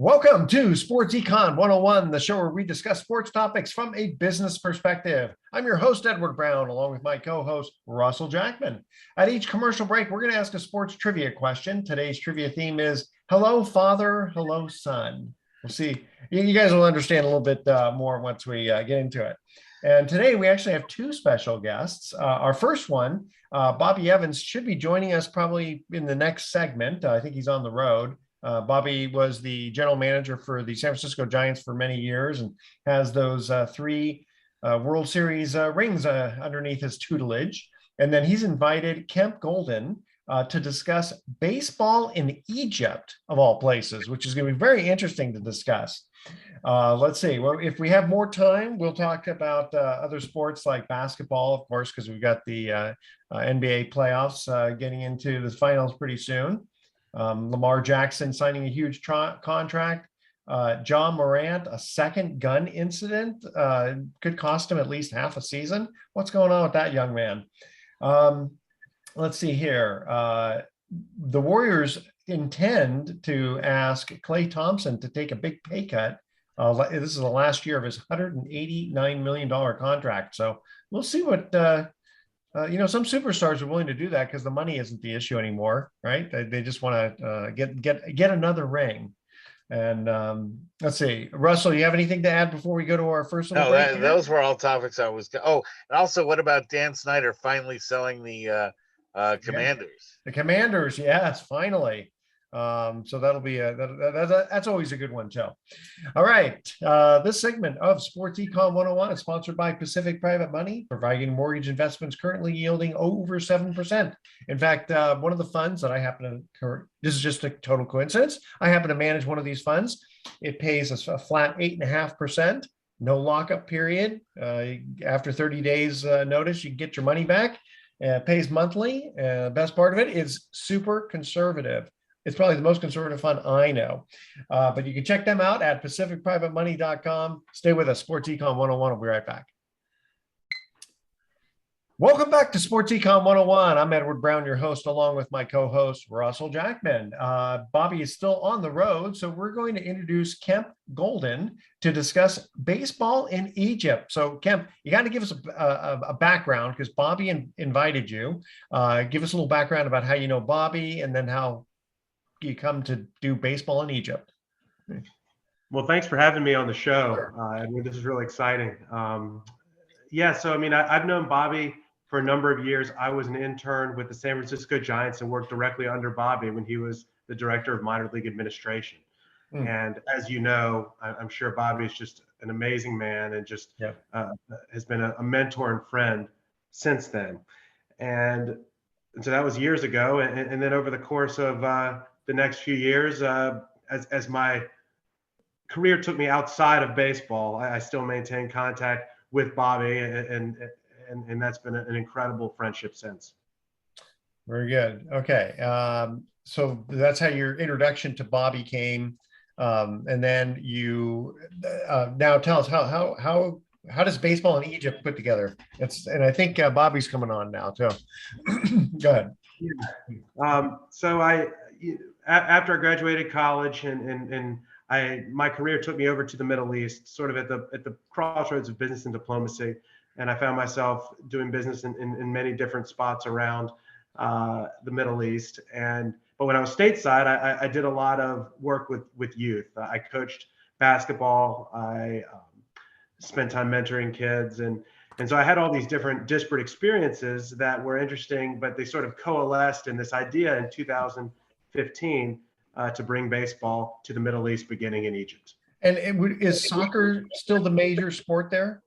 Welcome to Sports Econ 101, the show where we discuss sports topics from a business perspective. I'm your host, Edward Brown, along with my co-host, Russell Jackman. At each commercial break, we're going to ask a sports trivia question. Today's trivia theme is, hello, father, hello, son. We'll see. You guys will understand a little bit more once we get into it. And today we actually have two special guests. Our first one, Bobby Evans, should be joining us probably in the next segment. I think he's on the road. Bobby was the general manager for the San Francisco Giants for many years and has those three World Series rings underneath his tutelage. And then he's invited Kemp Gouldin to discuss baseball in Egypt, of all places, which is going to be very interesting to discuss. Let's see. Well, if we have more time, we'll talk about other sports like basketball, of course, because we've got the NBA playoffs getting into the finals pretty soon. Lamar Jackson signing a huge contract. John Morant, a second gun incident, could cost him at least half a season. What's going on with that young man? Let's see here. The Warriors intend to ask Klay Thompson to take a big pay cut. This is the last year of his $189 million contract. So we'll see what some superstars are willing to do that because the money isn't the issue anymore, right? They just want to get another ring. And let's see, Russell, you have anything to add before we go to our first? No, those were all topics I was. Oh, and also, what about Dan Snyder finally selling the Commanders? The Commanders, yes, finally. So that'll be that's always a good one too. All right, this segment of Sports Econ 101 is sponsored by Pacific Private Money, providing mortgage investments currently yielding over 7%. In fact, one of the funds that I happen to, this is just a total coincidence, I happen to manage one of these funds. It pays a flat 8.5%, no lockup period. After 30 days notice, you can get your money back. It pays monthly. Best part of it is super conservative. It's probably the most conservative fund I know. But you can check them out at pacificprivatemoney.com. Stay with us. Sports Econ 101. We'll be right back. Welcome back to Sports Econ 101. I'm Edward Brown, your host, along with my co-host, Russell Jackman. Bobby is still on the road, so we're going to introduce Kemp Gouldin to discuss baseball in Egypt. So, Kemp, you got to give us a background because Bobby invited you. Give us a little background about how you know Bobby and then how you come to do baseball in Egypt. Well, thanks for having me on the show. This is really exciting. So I mean, I've known Bobby for a number of years. I was an intern with the San Francisco Giants and worked directly under Bobby when he was the director of minor league administration. And as you know, I'm sure Bobby is just an amazing man and just has been a mentor and friend since then. And so that was years ago. And then over the course of the next few years, as my career took me outside of baseball, I still maintain contact with Bobby, and that's been an incredible friendship since. Very good. Okay, so that's how your introduction to Bobby came, and then you now tell us how does baseball in Egypt put together? And I think Bobby's coming on now too. Go ahead. So after I graduated college and my career took me over to the Middle East, sort of at the crossroads of business and diplomacy. And I found myself doing business in many different spots around the Middle East. But when I was stateside, I did a lot of work with youth. I coached basketball. I spent time mentoring kids. And so I had all these different disparate experiences that were interesting, but they sort of coalesced in this idea in 2015 to bring baseball to the Middle East, beginning in Egypt. And is soccer still the major sport there?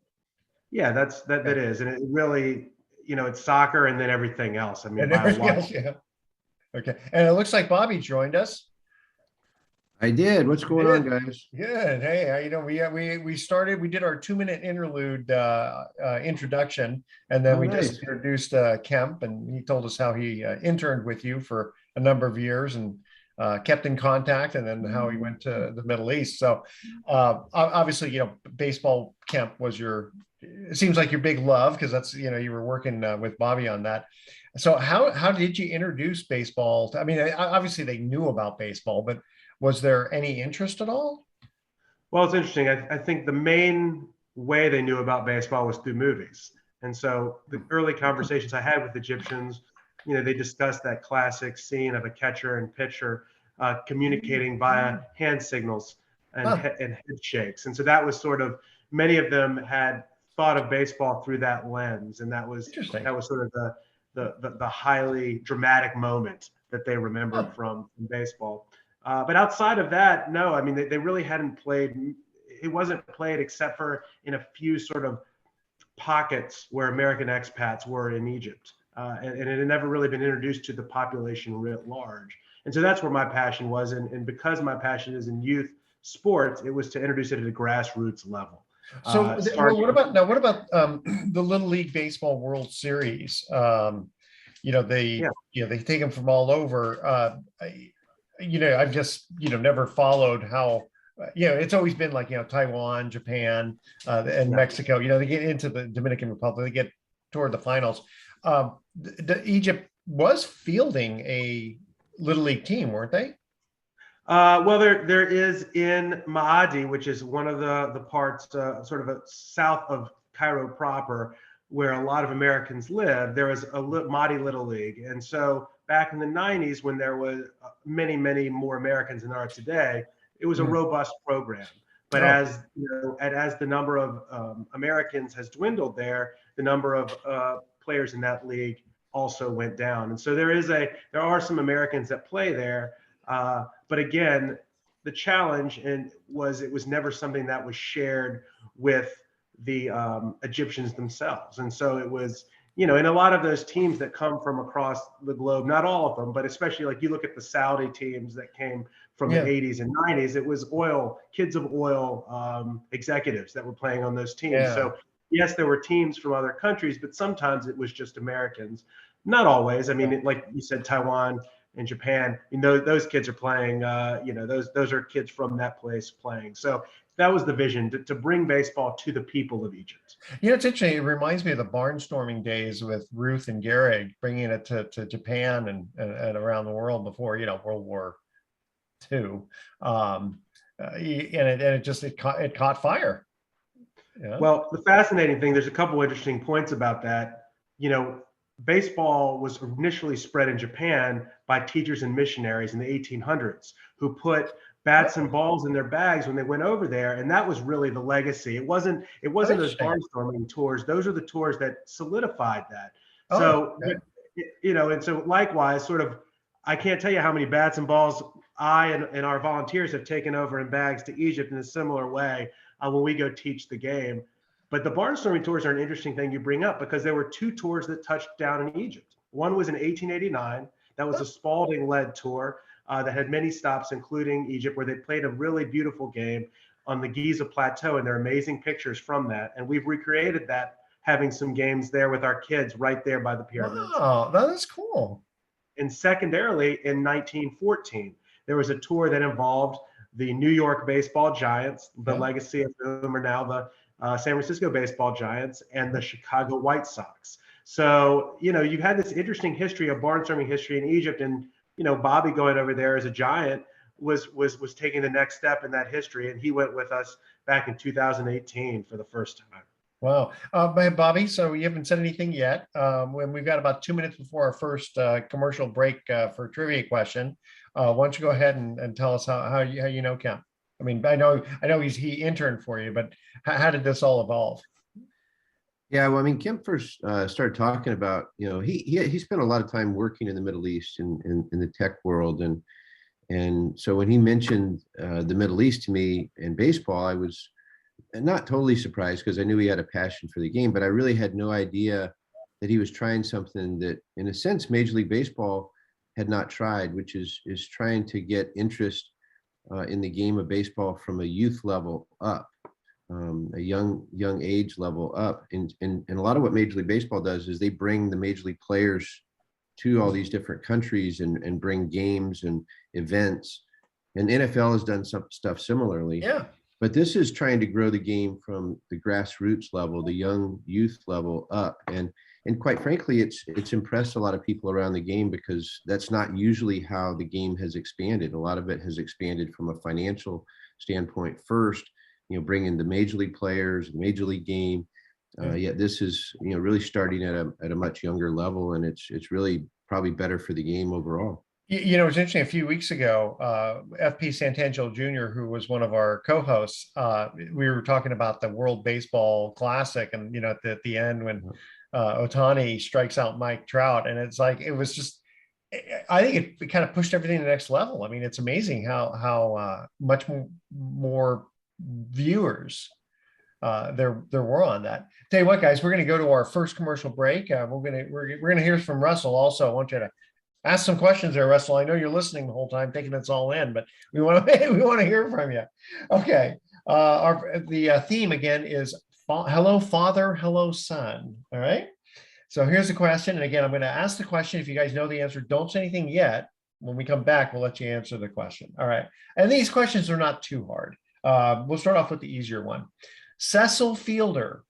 Yeah, that is. And it really, it's soccer and then everything else. I mean, yeah. Okay. And it looks like Bobby joined us. I did. What's going on, guys? Good. Hey, we did our 2-minute interlude introduction, and then just introduced Kemp, and he told us how he interned with you for a number of years and kept in contact, and then how he went to the Middle East. So obviously, baseball, Kemp, was it seems like your big love, because that's, you were working with Bobby on that. So how did you introduce baseball? I mean, obviously they knew about baseball, but Was there any interest at all? Well, it's interesting. I think the main way they knew about baseball was through movies. And so the early conversations I had with Egyptians, they discussed that classic scene of a catcher and pitcher communicating via hand signals and, and head shakes. And so that was sort of, many of them had thought of baseball through that lens. And that was sort of the highly dramatic moment that they remembered from baseball. But outside of that, no, I mean, they really hadn't played. It wasn't played except for in a few sort of pockets where American expats were in Egypt. And it had never really been introduced to the population writ large. And so that's where my passion was. And because my passion is in youth sports, it was to introduce it at a grassroots level. So what about the Little League Baseball World Series? They take them from all over. I've just, never followed how, it's always been like, Taiwan, Japan, and Mexico, they get into the Dominican Republic, they get toward the finals. Egypt was fielding a Little League team, weren't they? Well, there is in Maadi, which is one of the parts sort of south of Cairo proper, where a lot of Americans live. There was a Maadi Little League. And so back in the 90s, when there was many, many more Americans than there are today, it was a robust program. But as the number of Americans has dwindled there, the number of players in that league also went down. And so there are some Americans that play there. But again, the challenge was it was never something that was shared with the Egyptians themselves. And so it was, in a lot of those teams that come from across the globe, not all of them, but especially like you look at the Saudi teams that came from the 80s and 90s, it was kids of oil executives that were playing on those teams. Yeah. So yes, there were teams from other countries, but sometimes it was just Americans. Not always. I mean, like you said, Taiwan and Japan, those kids are playing, those are kids from that place playing. So that was the vision, to bring baseball to the people of Egypt. It's interesting. It reminds me of the barnstorming days with Ruth and Gehrig, bringing it to Japan and around the world before, World War II. And it caught fire. Yeah. Well, the fascinating thing, there's a couple interesting points about that. Baseball was initially spread in Japan by teachers and missionaries in the 1800s who put bats and balls in their bags when they went over there, and that was really the legacy. It wasn't those barnstorming tours. Those are the tours that solidified that. And so likewise, sort of, I can't tell you how many bats and balls I and our volunteers have taken over in bags to Egypt in a similar way when we go teach the game. But the barnstorming tours are an interesting thing you bring up, because there were two tours that touched down in Egypt. One was in 1889. That was a Spalding-led tour that had many stops, including Egypt, where they played a really beautiful game on the Giza Plateau, and there are amazing pictures from that. And we've recreated that, having some games there with our kids right there by the pyramids. Oh, that is cool. And secondarily, in 1914, there was a tour that involved the New York baseball Giants, the legacy of whom are now the San Francisco baseball Giants, and the Chicago White Sox. So, you've had this interesting history of barnstorming history in Egypt, and, Bobby going over there as a Giant was taking the next step in that history. And he went with us back in 2018 for the first time. Wow. Bobby, so you haven't said anything yet. When we've got about 2 minutes before our first commercial break for a trivia question. Why don't you go ahead and tell us how you know Kemp? I mean, I know he interned for you, but how did this all evolve? Yeah, well, I mean, Kemp first started talking about, he spent a lot of time working in the Middle East and in the tech world, and so when he mentioned the Middle East to me in baseball, I was not totally surprised, because I knew he had a passion for the game, but I really had no idea that he was trying something that, in a sense, Major League Baseball had not tried, which is trying to get interest in the game of baseball from a youth level up, a young age level up. And a lot of what Major League Baseball does is they bring the Major League players to all these different countries and bring games and events. And the NFL has done some stuff similarly. Yeah. But this is trying to grow the game from the grassroots level, the young youth level up. And and quite frankly, it's impressed a lot of people around the game, because that's not usually how the game has expanded. A lot of it has expanded from a financial standpoint first, bringing the major league players, major league game. Yet this is, really starting at a much younger level, and it's really probably better for the game overall. It's interesting. A few weeks ago, FP Santangelo Jr., who was one of our co-hosts, we were talking about the World Baseball Classic, and at the end when Ohtani strikes out Mike Trout, and it's like it was just. I think it kind of pushed everything to the next level. I mean, it's amazing how much more viewers there were on that. Tell you what, guys, we're going to go to our first commercial break. We're gonna hear from Russell also. I want you to ask some questions there, Russell. I know you're listening the whole time, taking this all in, but we want to hear from you. Okay. The theme again is hello, father, hello, son. All right. So here's the question. And again, I'm going to ask the question. If you guys know the answer, don't say anything yet. When we come back, we'll let you answer the question. All right. And these questions are not too hard. We'll start off with the easier one. Cecil Fielder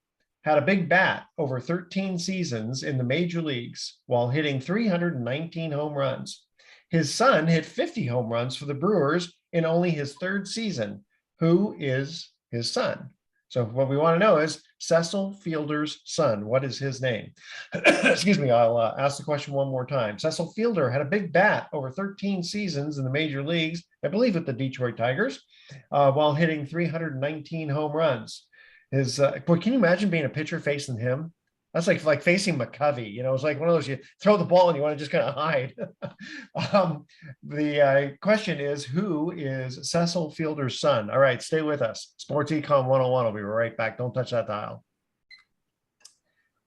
had a big bat over 13 seasons in the major leagues while hitting 319 home runs. His son hit 50 home runs for the Brewers in only his third season. Who is his son? So what we want to know is Cecil Fielder's son. What is his name? Excuse me, I'll ask the question one more time. Cecil Fielder had a big bat over 13 seasons in the major leagues, I believe with the Detroit Tigers, while hitting 319 home runs. Boy, can you imagine being a pitcher facing him? That's like facing McCovey. It's like one of those, you throw the ball and you want to just kind of hide. The question is, who is Cecil Fielder's son? All right, stay with us. Sports Econ 101. I'll be right back. Don't touch that dial.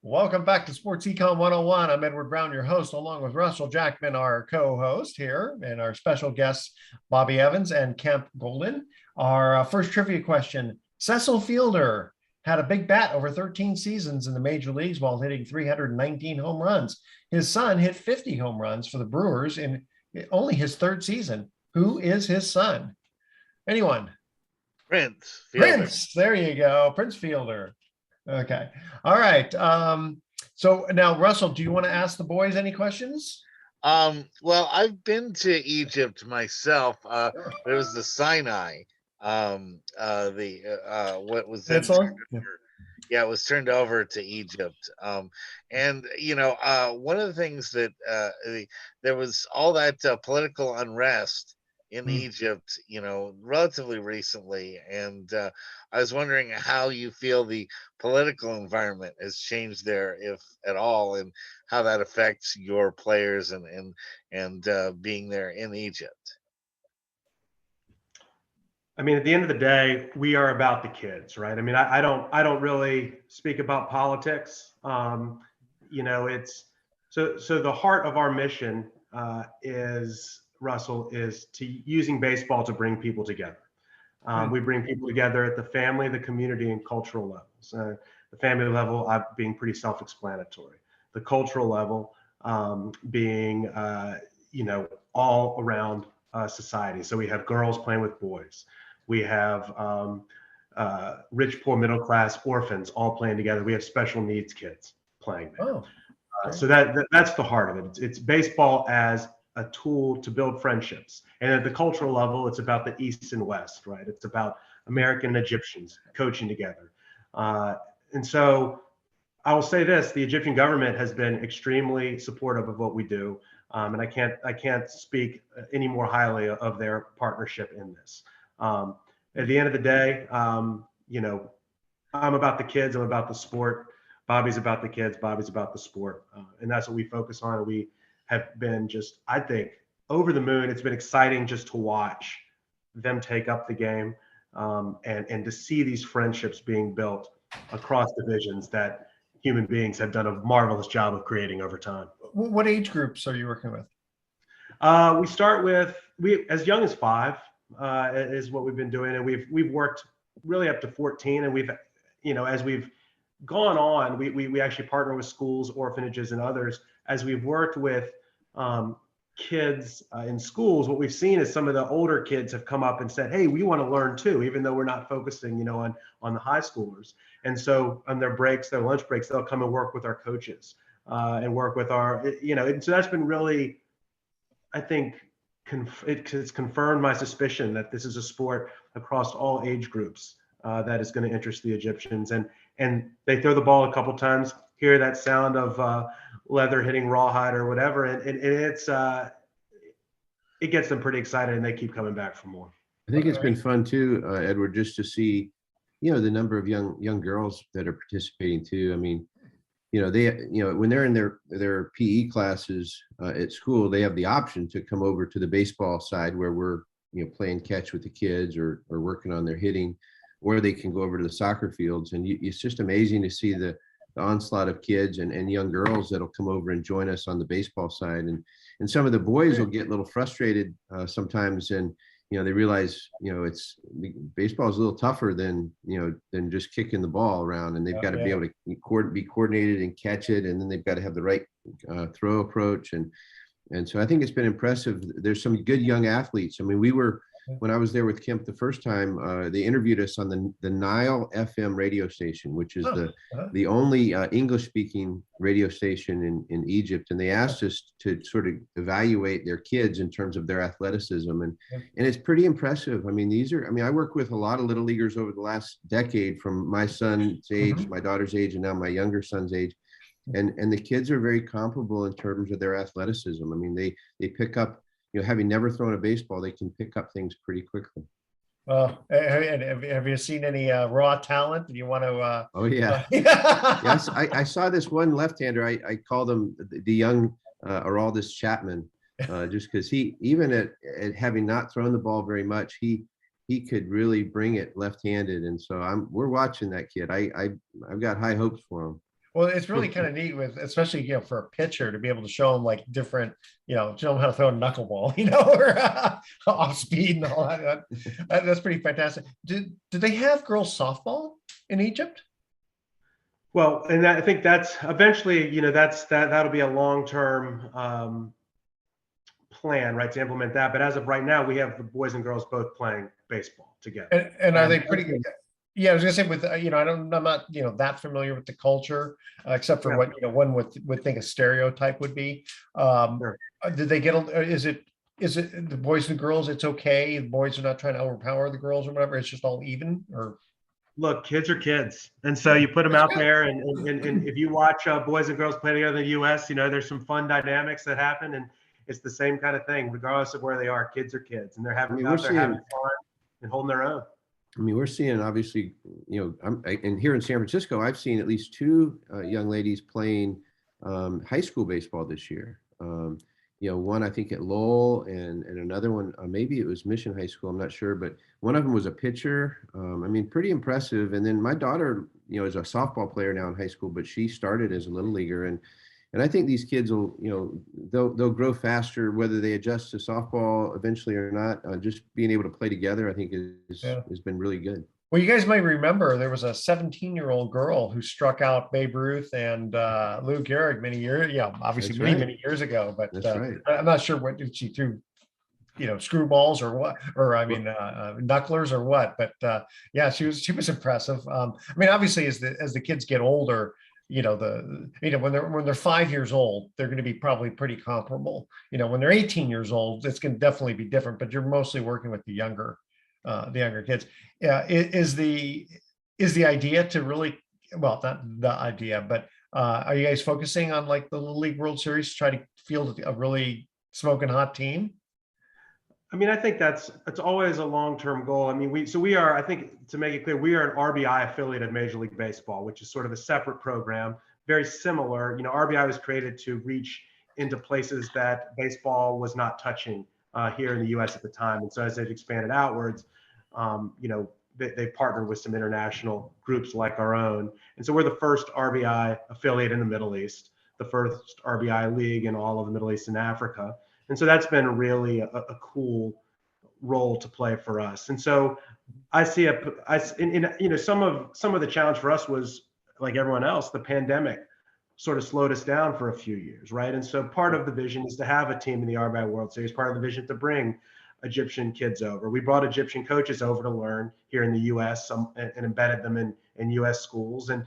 Welcome back to Sports Econ 101. I'm Edward Brown, your host, along with Russell Jackman, our co-host here, and our special guests, Bobby Evans and Kemp Gouldin. Our first trivia question, Cecil Fielder had a big bat over 13 seasons in the major leagues while hitting 319 home runs. His son hit 50 home runs for the Brewers in only his third season. Who is his son? Anyone? Prince Fielder. Prince, there you go. Prince Fielder. Okay. All right. So now, Russell, do you want to ask the boys any questions? Well, I've been to Egypt myself. There was the Sinai. What was that? Yeah, it was turned over to Egypt. And one of the things that there was all that political unrest in Egypt, relatively recently, and I was wondering how you feel the political environment has changed there, if at all, and how that affects your players and being there in Egypt. I mean, at the end of the day, we are about the kids, right? I mean, I don't really speak about politics. It's so the heart of our mission is, Russell, is to using baseball to bring people together. We bring people together at the family, the community, and cultural levels. The family level being pretty self-explanatory. The cultural level being, all around society. So we have girls playing with boys. We have rich, poor, middle class, orphans all playing together. We have special needs kids playing there. Oh, okay. So that's the heart of it. It's baseball as a tool to build friendships. And at the cultural level, it's about the East and West, right? It's about American and Egyptians coaching together. And so I will say this: the Egyptian government has been extremely supportive of what we do. And I can't speak any more highly of their partnership in this. At the end of the day, I'm about the kids. I'm about the sport. Bobby's about the kids. Bobby's about the sport. And that's what we focus on. And we have been just, I think, over the moon. It's been exciting just to watch them take up the game and to see these friendships being built across divisions that human beings have done a marvelous job of creating over time. What age groups are you working with? We start with as young as 5 is what we've been doing, and we've worked really up to 14, and we've as we've gone on, we actually partner with schools, orphanages, and others. As we've worked with kids in schools, what we've seen is some of the older kids have come up and said, "Hey, we want to learn too," even though we're not focusing on the high schoolers. And so on their breaks, their lunch breaks, they'll come and work with our coaches. and work with our, and so that's been really, I think, it's confirmed my suspicion that this is a sport across all age groups that is going to interest the Egyptians. And they throw the ball a couple times, hear that sound of leather hitting rawhide or whatever, and it gets them pretty excited, and they keep coming back for more. I think it's been fun too, Edward, just to see, the number of young girls that are participating too. I mean, when they're in their PE classes at school, they have the option to come over to the baseball side where we're, playing catch with the kids or working on their hitting, or they can go over to the soccer fields. And it's just amazing to see the onslaught of kids and young girls that'll come over and join us on the baseball side. And some of the boys will get a little frustrated sometimes, and they realize it's baseball is a little tougher than just kicking the ball around, and they've got to be able to be coordinated and catch it, and then they've got to have the right throw approach, and so I think it's been impressive. There's some good young athletes. I mean, when I was there with Kemp the first time, they interviewed us on the Nile FM radio station, which is the only English-speaking radio station in Egypt. And they asked us to sort of evaluate their kids in terms of their athleticism. And it's pretty impressive. I mean, I work with a lot of little leaguers over the last decade, from my son's age, my daughter's age, and now my younger son's age. And the kids are very comparable in terms of their athleticism. I mean, they pick up, having never thrown a baseball, they can pick up things pretty quickly. Well, have you seen any raw talent? Do you want to? Oh yeah. Yes, I saw this one left-hander. I call them the young Araldus Chapman, just because he, even at having not thrown the ball very much, he could really bring it left-handed. And so we're watching that kid. I've got high hopes for him. Well, it's really kind of neat especially, for a pitcher to be able to show them like different, show them how to throw a knuckleball, or off speed and all that. That's pretty fantastic. Do they have girls softball in Egypt? Well, and I think that's eventually, that'll be a long-term plan, right, to implement that. But as of right now, we have the boys and girls both playing baseball together. And are they pretty good? Yeah, I was gonna say with I'm not that familiar with the culture, except for what one would think a stereotype would be. Did they get? Is it the boys and girls? It's okay. The boys are not trying to overpower the girls or whatever. It's just all even. Or look, kids are kids, and so you put them out there, and if you watch boys and girls play together in the U.S., there's some fun dynamics that happen, and it's the same kind of thing, regardless of where they are. Kids are kids, and they're having fun and holding their own. I mean, we're seeing, obviously, and here in San Francisco, I've seen at least two young ladies playing high school baseball this year. One I think at Lowell, and another one, maybe it was Mission High School, I'm not sure, but one of them was a pitcher. I mean, pretty impressive. And then my daughter, is a softball player now in high school, but she started as a little leaguer, and I think these kids will, they'll grow faster, whether they adjust to softball eventually or not. Just being able to play together, I think has been really good. Well, you guys might remember there was a 17-year-old girl who struck out Babe Ruth and Lou Gehrig many years ago. But I'm not sure what she threw, screwballs or what, or knucklers or what. But she was impressive. I mean, obviously, as the kids get older, when they're 5 years old, they're going to be probably pretty comparable. When they're 18 years old, it's going to definitely be different, but you're mostly working with the younger kids. Is the idea to really, well, not the idea, but are you guys focusing on like the Little League World Series to try to field a really smoking hot team? I mean, I think it's always a long-term goal. I mean, we are, I think, to make it clear, we are an RBI affiliate of Major League Baseball, which is sort of a separate program, very similar. RBI was created to reach into places that baseball was not touching here in the U.S. at the time. And so as they've expanded outwards, they partnered with some international groups like our own. And so we're the first RBI affiliate in the Middle East, the first RBI league in all of the Middle East and Africa. And so that's been really a cool role to play for us. And so I see some of the challenge for us was, like everyone else, the pandemic sort of slowed us down for a few years, right? And so part of the vision is to have a team in the RBI World Series, part of the vision to bring Egyptian kids over. We brought Egyptian coaches over to learn here in the U.S. And embedded them in U.S. schools. And,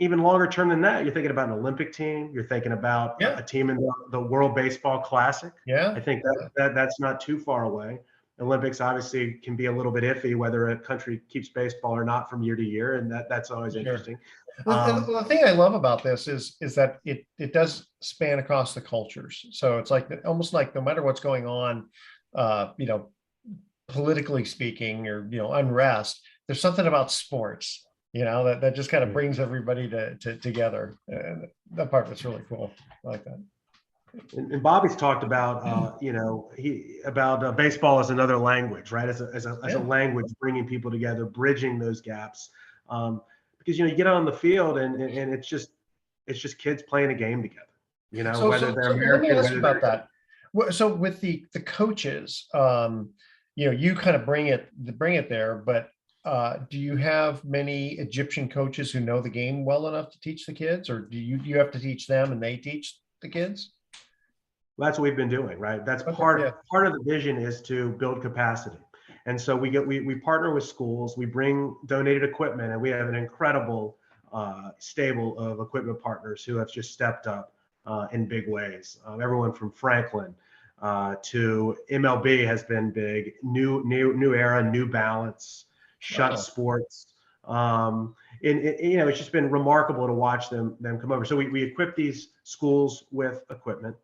even longer term than that, you're thinking about an Olympic team. You're thinking about Yeah. a team in the World Baseball Classic. Yeah. I think that's not too far away. Olympics obviously can be a little bit iffy whether a country keeps baseball or not from year to year, and that's always interesting. The thing I love about this is that it does span across the cultures. So it's like almost like no matter what's going on, you know, politically speaking, or unrest, there's something about sports, that just kind of brings everybody together. And that part was really cool. I like that. And Bobby's talked about, baseball as another language, right? As a language, bringing people together, bridging those gaps. Because you get on the field and it's just kids playing a game together. Whether they're American. Let me ask you about that. So with the coaches, you kind of bring it there, but do you have many Egyptian coaches who know the game well enough to teach the kids, or do you have to teach them and they teach the kids? Well, that's what we've been doing, right? That's part of the vision is to build capacity. And so we partner with schools, we bring donated equipment, and we have an incredible stable of equipment partners who have just stepped up in big ways. Everyone from Franklin to MLB has been big, new era, New Balance, Shut Sports. It's just been remarkable to watch them come over. So we equip these schools with equipment,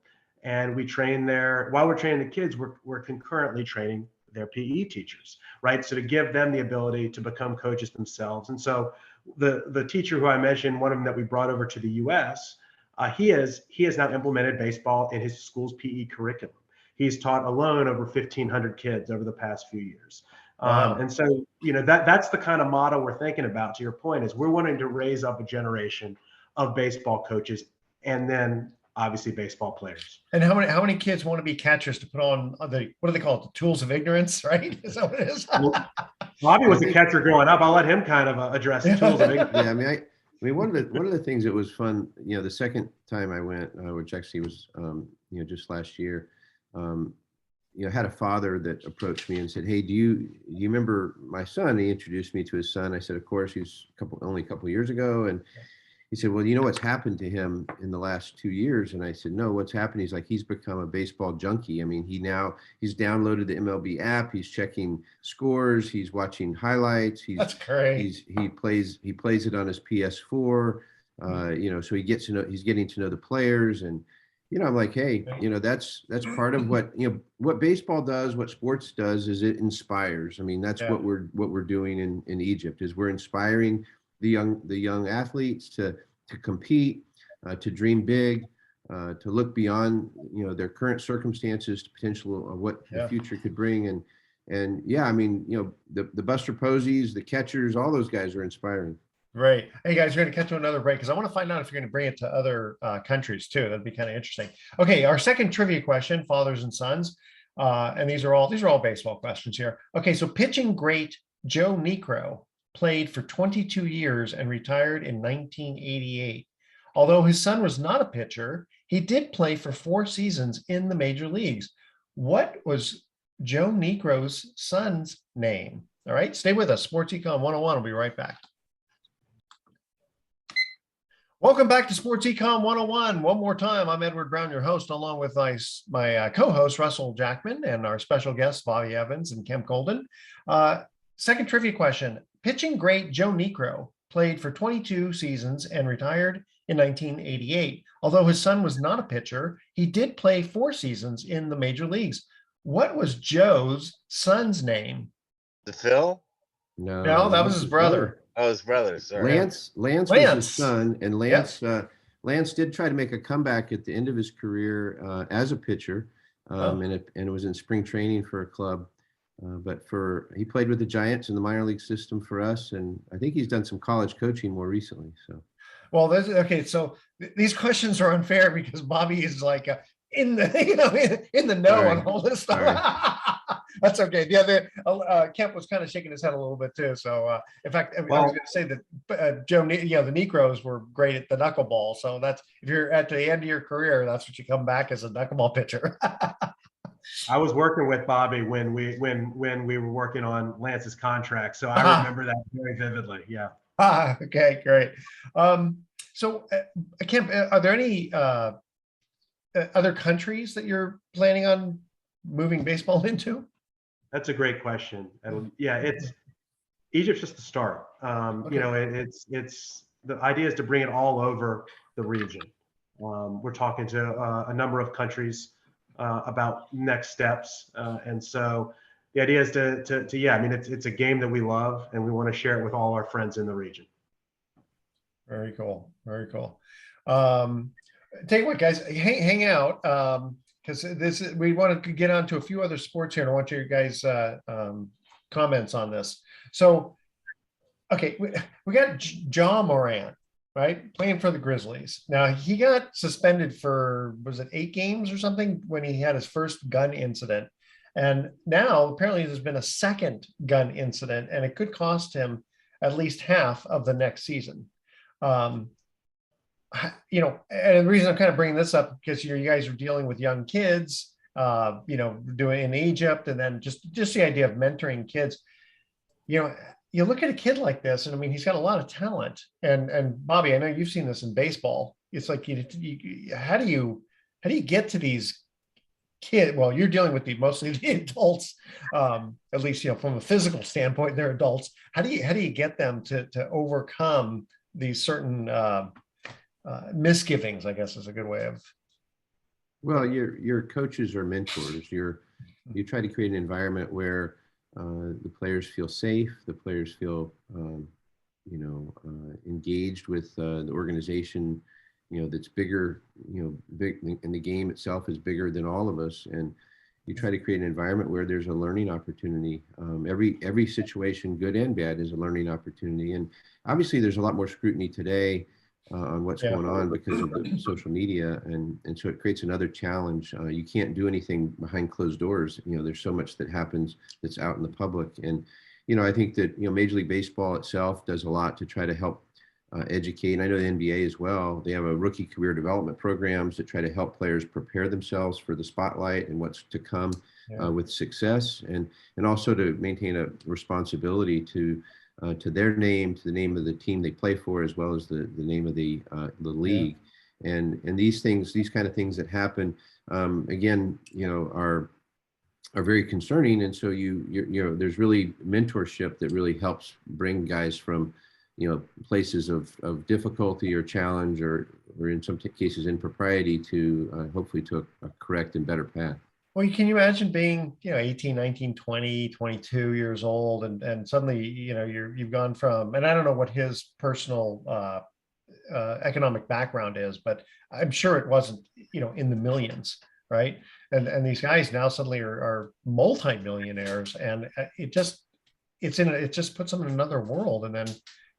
and we train while we're training the kids, we're concurrently training their PE teachers, right? So to give them the ability to become coaches themselves. And so the teacher who I mentioned, one of them that we brought over to the US, he has now implemented baseball in his school's PE curriculum. He's taught alone over 1,500 kids over the past few years. Wow. And so, that's the kind of model we're thinking about. To your point, is we're wanting to raise up a generation of baseball coaches, and then obviously baseball players. And how many kids want to be catchers to put on what do they call it? The tools of ignorance, right? Is that what it is? Bobby was a catcher growing up. I'll let him kind of address the tools of ignorance. Yeah, I mean, one of the things that was fun, the second time I went, which actually was, just last year, had a father that approached me and said, "Hey, do you remember my son?" He introduced me to his son. I said, "Of course, he's only a couple of years ago." And he said, "Well, you know what's happened to him in the last 2 years?" And I said, "No, what's happened?" He's like, "He's become a baseball junkie. I mean, he's downloaded the MLB app. He's checking scores. He's watching highlights. That's great. He plays it on his PS4. So he's getting to know the players." And I'm like, hey, that's part of what baseball does, what sports does, is it inspires. I mean, that's what we're doing in Egypt, is we're inspiring the young athletes to compete, to dream big, to look beyond their current circumstances to potential of what the future could bring. And I mean, the Buster Posies, the catchers, all those guys are inspiring. Great. Hey guys, we're going to cut to another break because I want to find out if you're going to bring it to other countries too. That'd be kind of interesting. Okay, our second trivia question: fathers and sons, and these are all baseball questions here. Okay, so pitching great Joe Niekro played for 22 years and retired in 1988. Although his son was not a pitcher, he did play for 4 seasons in the major leagues. What was Joe Niekro's son's name? All right, stay with us. Sports Econ 101. We'll be right back. Welcome back to Sports Econ 101. One more time, I'm Edward Brown, your host, along with my co-host, Russell Jackman, and our special guests, Bobby Evans and Kemp Gouldin. Second trivia question: pitching great Joe Niekro played for 22 seasons and retired in 1988. Although his son was not a pitcher, he did play 4 seasons in the major leagues. What was Joe's son's name? Phil? No, that was his brother. Oh, his brother. Sorry. Lance was his son, and Lance did try to make a comeback at the end of his career as a pitcher, and it was in spring training for a club. But he played with the Giants in the minor league system for us, and I think he's done some college coaching more recently. So, well, so these questions are unfair because Bobby is like in the know on all this stuff. That's okay. Kemp was kind of shaking his head a little bit too. So, in fact, I was going to say that Joe, the Niekros were great at the knuckleball. So that's, if you're at the end of your career, that's what you come back as, a knuckleball pitcher. I was working with Bobby when we were working on Lance's contract, so I remember that very vividly. Yeah. Okay, great. So, Kemp, are there any other countries that you're planning on moving baseball into? That's a great question. And yeah, Egypt's just the start. Okay. You know, it's the idea is to bring it all over the region. We're talking to a number of countries about next steps, and so the idea is to yeah, I mean, it's a game that we love, and we want to share it with all our friends in the region. Very cool. Very cool. Tell you what, guys, hang out, because we want to get on to a few other sports here, and I want your guys' comments on this. So, okay, we got Ja Morant, right, playing for the Grizzlies. Now, he got suspended for, was it 8 games or something, when he had his first gun incident. And now apparently there's been a second gun incident, and it could cost him at least half of the next season. You know, and the reason I'm kind of bringing this up, because you guys are dealing with young kids, you know, doing in Egypt, and then just the idea of mentoring kids. You know, you look at a kid like this, and I mean, he's got a lot of talent. And Bobby, I know you've seen this in baseball. It's like, how do you get to these kids? Well, you're dealing with mostly the adults, at least, you know, from a physical standpoint, they're adults. How do you get them to overcome these certain misgivings, I guess is a good way of. Well, your coaches are mentors. You try to create an environment where the players feel safe, the players feel engaged with the organization, you know, that's bigger, you know, big, and the game itself is bigger than all of us. And you try to create an environment where there's a learning opportunity. Every situation, good and bad, is a learning opportunity. And obviously there's a lot more scrutiny today on what's going on because of the social media. And so it creates another challenge. You can't do anything behind closed doors. You know, there's so much that happens that's out in the public. And, you know, I think that, you know, Major League Baseball itself does a lot to try to help educate. And I know the NBA as well. They have a rookie career development programs that try to help players prepare themselves for the spotlight and what's to come with success, and also to maintain a responsibility to their name, to the name of the team they play for, as well as the name of the league. And these kind of things that happen, again, you know, are very concerning. And so you know, there's really mentorship that really helps bring guys from, you know, places of difficulty or challenge, or in some cases impropriety, to hopefully to a correct and better path. Well, can you imagine being, you know, 18, 19, 20, 22 years old, and suddenly, you know, you've gone from, and I don't know what his personal economic background is, but I'm sure it wasn't, you know, in the millions, right? And these guys now suddenly are multi-millionaires, and it just puts them in another world. And then,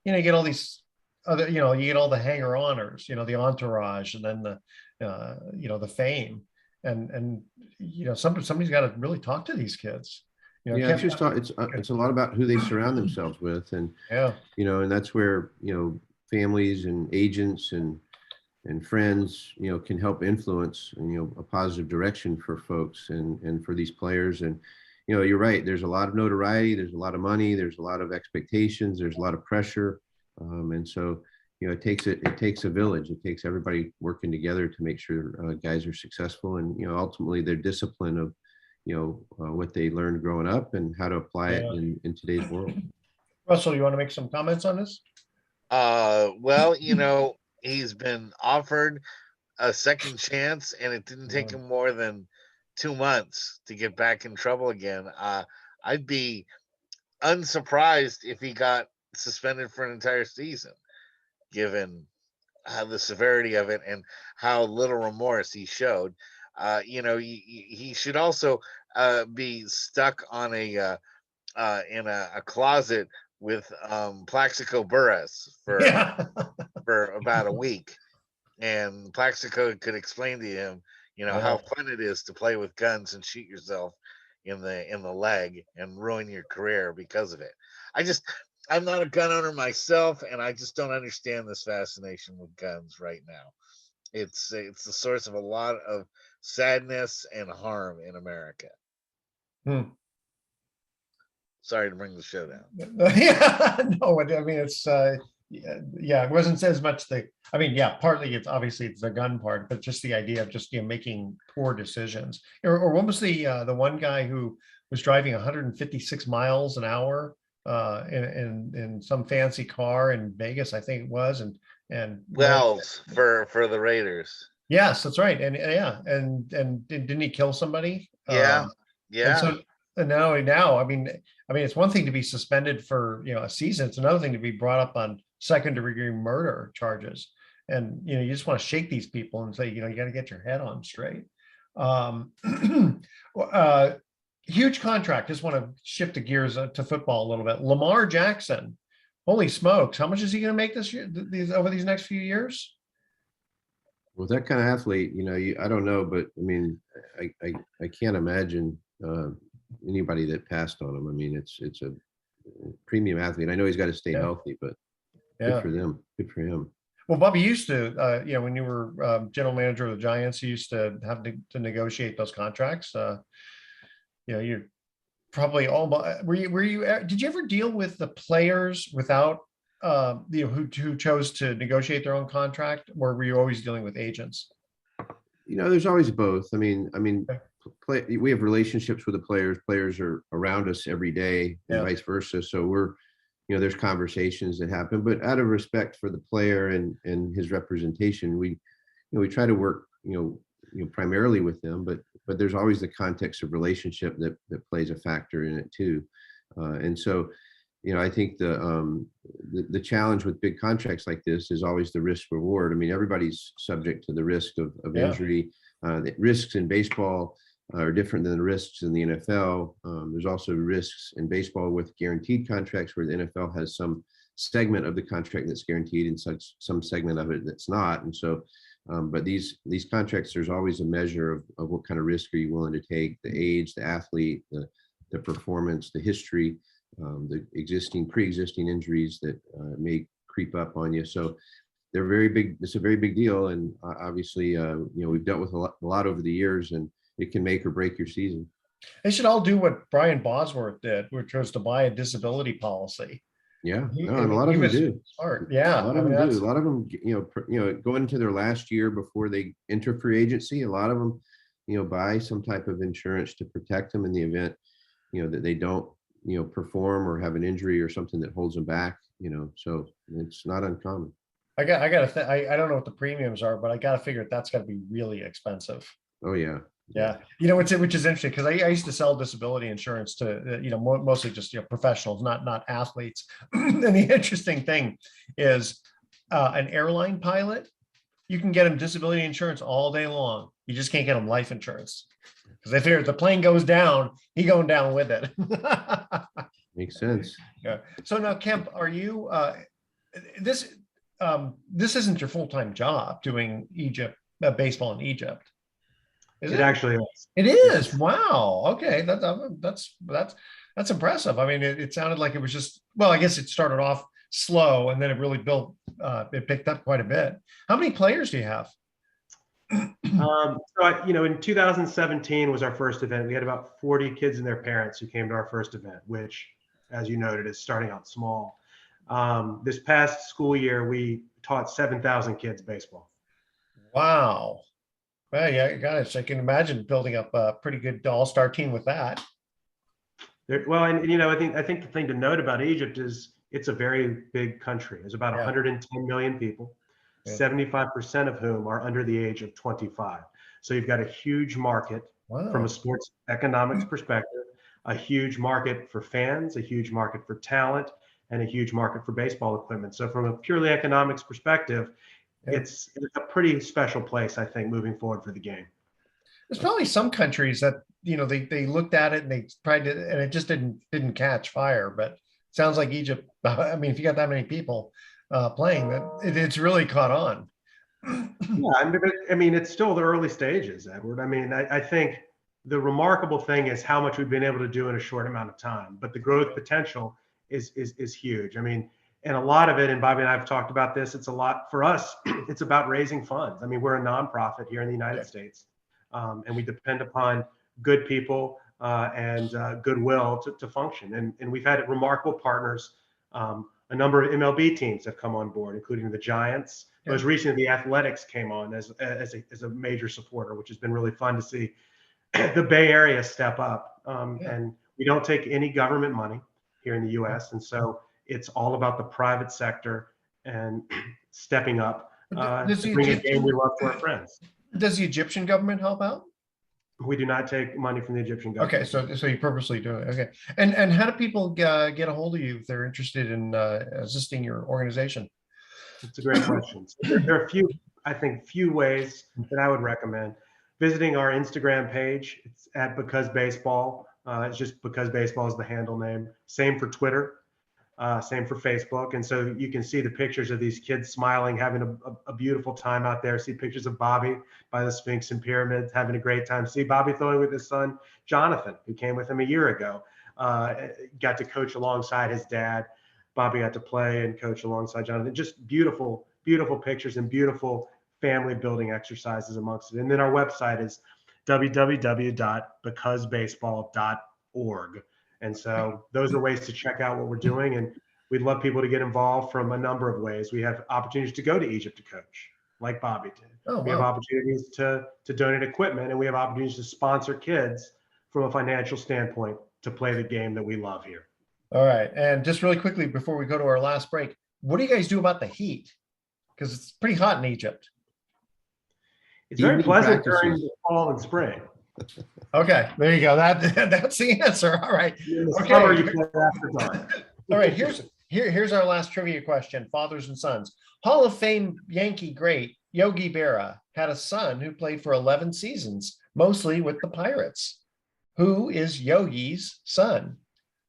you know, you get all these other, you know, you get all the hanger-oners, you know, the entourage, and then the you know, the fame. And you know, somebody's got to really talk to these kids. You know, yeah, it's a lot about who they surround themselves with, and you know, and that's where, you know, families and agents and friends, you know, can help influence, you know, a positive direction for folks and for these players. And you know, you're right. There's a lot of notoriety. There's a lot of money. There's a lot of expectations. There's a lot of pressure, and so, you know, it takes a village. It takes everybody working together to make sure guys are successful, and, you know, ultimately their discipline of, you know, what they learned growing up and how to apply it in today's world. Russell, you want to make some comments on this? Well, you know, he's been offered a second chance, and it didn't take him more than 2 months to get back in trouble again. I'd be unsurprised if he got suspended for an entire season, given the severity of it and how little remorse he showed. You know, he should also be stuck on in a closet with Plaxico Burress for about a week, and Plaxico could explain to him, you know, how fun it is to play with guns and shoot yourself in the leg and ruin your career because of it. I'm not a gun owner myself, and I just don't understand this fascination with guns right now. It's the source of a lot of sadness and harm in America. Sorry to bring the show down. Yeah, no, I mean, it's yeah, it wasn't as much I mean, yeah, partly it's obviously it's the gun part, but just the idea of just, making poor decisions. Or what was the one guy who was driving 156 miles an hour in some fancy car in Vegas, I think it was, and Wells for the Raiders. yes, that's right. And yeah, and didn't he kill somebody? Yeah, And yeah. so and now, I mean, it's one thing to be suspended for, a season. It's another thing to be brought up on second-degree murder charges. And, you just want to shake these people and say, you got to get your head on straight. Um, huge contract. Just want to shift the gears to football a little bit. Lamar Jackson, holy smokes. How much is he going to make this year, over these next few years? With that kind of athlete, I don't know, but I mean, I can't imagine anybody that passed on him. I mean, it's a premium athlete. I know he's got to stay healthy, but good for them. Good for him. Well, Bobby used to, when you were general manager of the Giants, you used to have to negotiate those contracts. You probably almost did you ever deal with the players without who chose to negotiate their own contract, or were you always dealing with agents? There's always both. I mean, we have relationships with the players. Players are around us every day, and vice versa. So we're, there's conversations that happen, but out of respect for the player and his representation, we try to work, primarily with them, but there's always the context of relationship that plays a factor in it too. And so, I think the challenge with big contracts like this is always the risk reward. I mean, everybody's subject to the risk of injury. The risks in baseball are different than the risks in the NFL. There's also risks in baseball with guaranteed contracts, where the NFL has some segment of the contract that's guaranteed and some segment of it that's not. And so, but these contracts, there's always a measure of what kind of risk are you willing to take, the age, the athlete, the performance, the history, the pre-existing injuries that may creep up on you. So they're very big. It's a very big deal. And obviously, we've dealt with a lot over the years, and it can make or break your season. They should all do what Brian Bosworth did, which was to buy a disability policy. Yeah, and a lot of them do. Smart. Yeah, a lot of them do. A lot of them, go into their last year before they enter free agency. A lot of them, buy some type of insurance to protect them in the event, that they don't, perform or have an injury or something that holds them back. So it's not uncommon. I don't know what the premiums are, but I got to figure that's got to be really expensive. Oh yeah. Yeah. Which is interesting, because I used to sell disability insurance to, mostly just, professionals, not athletes. And the interesting thing is an airline pilot, you can get him disability insurance all day long. You just can't get him life insurance, because they figure if the plane goes down, he going down with it. Makes sense. Yeah. So now, Kemp, are you, this isn't your full-time job doing baseball in Egypt? It actually is. It is. Wow. Okay. That's impressive. I mean, it sounded like it was just, well, I guess it started off slow and then it really built, it picked up quite a bit. How many players do you have? In 2017 was our first event. We had about 40 kids and their parents who came to our first event, which, as you noted, is starting out small. This past school year, we taught 7,000 kids baseball. Wow. Well, yeah, gosh, I can imagine building up a pretty good all-star team with that. I think the thing to note about Egypt is it's a very big country. There's about 110 million people, 75% of whom are under the age of 25. So you've got a huge market from a sports economics perspective, a huge market for fans, a huge market for talent, and a huge market for baseball equipment. So from a purely economics perspective, it's a pretty special place, I think, moving forward for the game. There's probably some countries that, they looked at it and they tried to, and it just didn't catch fire. But it sounds like Egypt, I mean, if you got that many people playing, that it's really caught on. Yeah, I mean, it's still the early stages, Edward. I mean, I think the remarkable thing is how much we've been able to do in a short amount of time. But the growth potential is huge. I mean, and a lot of it, and Bobby and I have talked about this, it's a lot for us. It's about raising funds. I mean, we're a nonprofit here in the United States, and we depend upon good people and goodwill to function. And we've had remarkable partners A number of MLB teams have come on board, including the Giants. Yeah. Most recently, the Athletics came on as a major supporter, which has been really fun to see the Bay Area step up. And we don't take any government money here in the U.S. And so it's all about the private sector and stepping up to bring a game we love to our friends. Does the Egyptian government help out? We do not take money from the Egyptian government. Okay, so you purposely do it. Okay, and how do people get a hold of you if they're interested in assisting your organization? It's a great question. So there are few ways that I would recommend visiting our Instagram page. It's at Because Baseball. It's just Because Baseball is the handle name. Same for Twitter. Same for Facebook. And so you can see the pictures of these kids smiling, having a beautiful time out there. See pictures of Bobby by the Sphinx and Pyramids, having a great time. See Bobby throwing with his son, Jonathan, who came with him a year ago. Got to coach alongside his dad. Bobby got to play and coach alongside Jonathan. Just beautiful, beautiful pictures and beautiful family building exercises amongst it. And then our website is www.becausebaseball.org. And so those are ways to check out what we're doing. And we'd love people to get involved from a number of ways. We have opportunities to go to Egypt to coach, like Bobby did. Oh, wow. We have opportunities to donate equipment, and we have opportunities to sponsor kids from a financial standpoint to play the game that we love here. All right. And just really quickly before we go to our last break, what do you guys do about the heat? Because it's pretty hot in Egypt. It's very pleasant during the fall and spring. Okay, there you go. That's the answer. All right. In the Okay. summer, you play after dark. All right. Here's our last trivia question. Fathers and sons. Hall of Fame Yankee great Yogi Berra had a son who played for 11 seasons, mostly with the Pirates. Who is Yogi's son?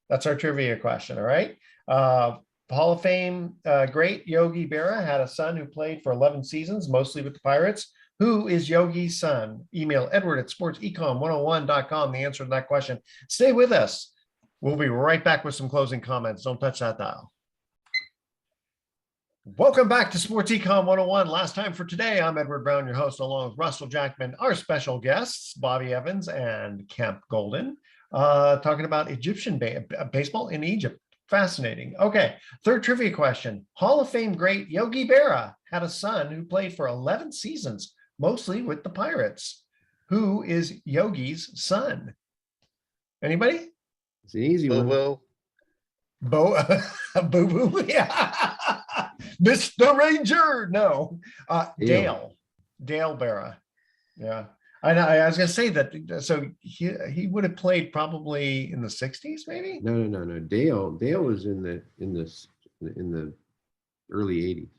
That's our trivia question. All right. Hall of Fame great Yogi Berra had a son who played for 11 seasons, mostly with the Pirates. Who is Yogi's son? Email edward@sportsecon101.com. The answer to that question. Stay with us. We'll be right back with some closing comments. Don't touch that dial. Welcome back to Sports Econ 101. Last time for today, I'm Edward Brown, your host, along with Russell Jackman, our special guests, Bobby Evans and Kemp Gouldin, talking about Egyptian baseball in Egypt. Fascinating. Okay, third trivia question. Hall of Fame great Yogi Berra had a son who played for 11 seasons, mostly with the Pirates. Who is Yogi's son? Anybody? It's an easy one. Boo boo. Yeah. Mr. Ranger. No. Dale Berra. Yeah. I was gonna say that. So he would have played probably in the 60s, maybe. No. Dale was in the early 80s.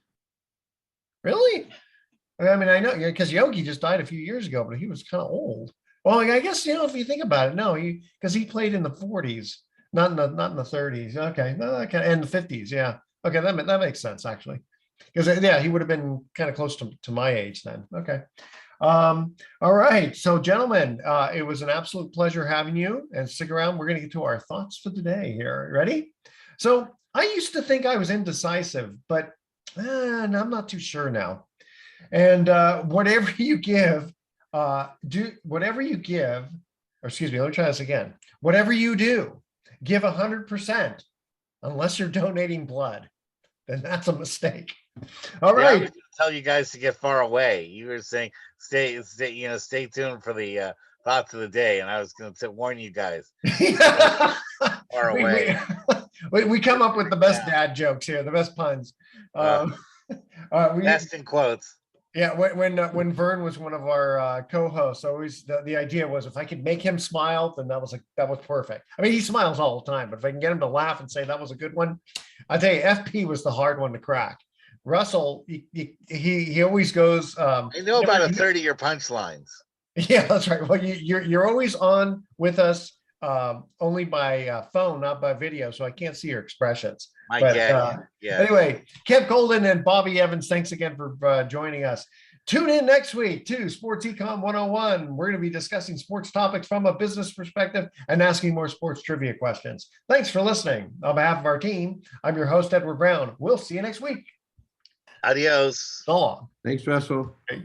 Really? I mean, I know because Yogi just died a few years ago, but he was kind of old. Well, I guess if you think about it, no, because he played in the 40s, not in the 30s. Okay, no, and the 50s. Yeah. Okay, that makes sense actually, because he would have been kind of close to my age then. Okay. All right. So, gentlemen, it was an absolute pleasure having you. And stick around. We're going to get to our thoughts for the day here. Ready? So, I used to think I was indecisive, but I'm not too sure now. And whatever you give, let me try this again. Whatever you do, give 100%, unless you're donating blood. Then that's a mistake. All right. I was going to tell you guys to get far away. You were saying stay tuned for the thoughts of the day, and I was going to warn you guys. Far away. We come up with the best dad jokes here, the best puns. Best in quotes. Yeah, when Vern was one of our co-hosts, always the idea was if I could make him smile, then that was perfect. I mean, he smiles all the time, but if I can get him to laugh and say that was a good one, I tell you, FP was the hard one to crack. Russell, he always goes. I know about a 30 of your punchlines. Yeah, that's right. Well, you're always on with us, only by phone, not by video, so I can't see your expressions. Yeah. Anyway, Kemp Gouldin and Bobby Evans, thanks again for joining us. Tune in next week to Sports Econ 101. We're going to be discussing sports topics from a business perspective and asking more sports trivia questions. Thanks for listening. On behalf of our team, I'm your host, Edward Brown. We'll see you next week. Adios. So long. Thanks, Russell. Okay.